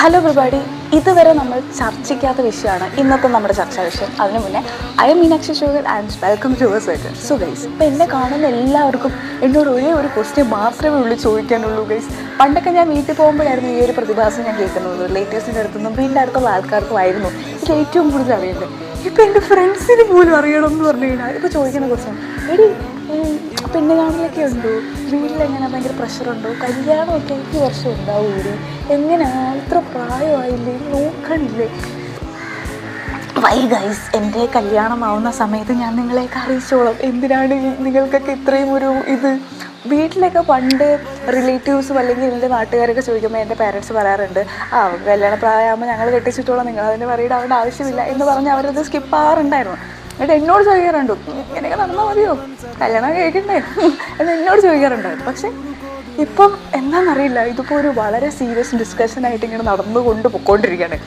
Hello everybody, ഇതുവരെ നമ്മൾ ചർച്ചിക്കാത്ത വിഷയമാണ് ഇന്നത്തെ നമ്മുടെ ചർച്ചാ വിഷയം. അതിനു മുന്നേ I am Meenakshi Sugar and welcome to our session. So guys, ഇപ്പോൾ എന്നെ കാണുന്ന എല്ലാവർക്കും എന്നോട് ഒരേ ഒരു ക്വസ്റ്റ്യൻ മാത്രമേ ഉള്ളൂ ചോദിക്കാനുള്ളൂ ഗൈസ്. പണ്ടൊക്കെ ഞാൻ വീട്ടിൽ പോകുമ്പോഴായിരുന്നു ഈ ഒരു പ്രതിഭാസം ഞാൻ കേൾക്കുന്നത്. റിലേറ്റീവ്സിൻ്റെ അടുത്തുനിന്നും വീടിൻ്റെ അടുത്തുള്ള ആൾക്കാർക്കുമായിരുന്നു ഇത് ഏറ്റവും കൂടുതൽ അറിയേണ്ടത്. ഇപ്പോൾ എൻ്റെ ഫ്രണ്ട്സിന് പോലും അറിയണം എന്ന് പറഞ്ഞു കഴിഞ്ഞാൽ ഇപ്പോൾ ചോദിക്കുന്ന ക്വസ്റ്റ്യൻ, എടി പെണ്ണ് കാണലൊക്കെ ഉണ്ടോ, വീട്ടിലെങ്ങനെ ഭയങ്കര പ്രഷറുണ്ടോ, കല്യാണമൊക്കെ 5 വർഷം ഉണ്ടാവൂടി, എങ്ങനെയാണ് ഇത്ര പ്രായമായില്ലേ, നോക്കണില്ലേ? വൈ ഗൈസ്, എൻ്റെ കല്യാണമാവുന്ന സമയത്ത് ഞാൻ നിങ്ങളെയൊക്കെ അറിയിച്ചോളാം. എന്തിനാണ് നിങ്ങൾക്കൊക്കെ ഇത്രയും ഒരു ഇത്? വീട്ടിലൊക്കെ പണ്ട് റിലേറ്റീവ്സും അല്ലെങ്കിൽ എൻ്റെ നാട്ടുകാരൊക്കെ ചോദിക്കുമ്പോൾ എൻ്റെ പാരൻസ് പറയാറുണ്ട്, കല്യാണ പ്രായമാകുമ്പോൾ ഞങ്ങൾ കെട്ടിച്ചിട്ടോളാം, നിങ്ങളതിന് പറയുടെ അവരുടെ ആവശ്യമില്ല എന്ന് പറഞ്ഞ് അവരത് സ്കിപ്പാറുണ്ടായിരുന്നു. എന്നിട്ട് എന്നോട് ചോദിക്കാറുണ്ട്, ഇങ്ങനെയൊക്കെ നടന്നാൽ മതിയോ, കല്യാണം കഴിക്കണ്ടേ എന്ന് എന്നോട് ചോദിക്കാറുണ്ടായിരുന്നു. പക്ഷെ ഇപ്പം എന്താണെന്നറിയില്ല, ഇതിപ്പോൾ ഒരു വളരെ സീരിയസ് ഡിസ്കഷനായിട്ട് ഇങ്ങനെ നടന്നുകൊണ്ട് പൊയ്ക്കൊണ്ടിരിക്കുകയാണ്.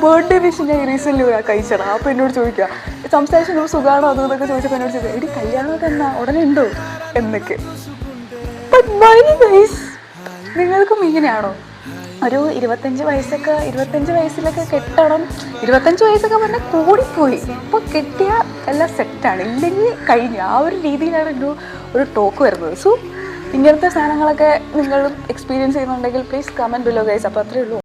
ബർത്ത്ഡേ വിഷ് ഞാൻ റീസെൻ്റ്ലി കഴിച്ചടാ. അപ്പോൾ എന്നോട് ചോദിക്കുക, സംസാരിച്ചു സുഖമാണോ അതും ഇതൊക്കെ ചോദിച്ചപ്പോൾ എന്നോട് ചോദിക്കുക, എടി കല്യാണമൊക്കെ എന്നാ ഉടനെ ഉണ്ടോ എന്നൊക്കെ. ബട്ട് വൈ ഗൈസ്, നിങ്ങൾക്കും ഇങ്ങനെയാണോ? ഒരു 25 വയസ്സിലൊക്കെ കെട്ടണം. 25 വയസ്സൊക്കെ പറഞ്ഞാൽ കൂടിപ്പോയി. ഇപ്പോൾ കെട്ടിയാൽ എല്ലാം സെറ്റാണ്, ഇല്ലെങ്കിൽ കഴിഞ്ഞു. ആ ഒരു രീതിയിലാണ് ഒരു ടോക്ക് വരുന്നത്. സോ ഇങ്ങനത്തെ സാധനങ്ങളൊക്കെ നിങ്ങൾ എക്സ്പീരിയൻസ് ചെയ്യുന്നുണ്ടെങ്കിൽ പ്ലീസ് കമൻറ്റ് ബിലോ ഗൈസ്. അപ്പോൾ അത്രയേ ഉള്ളൂ.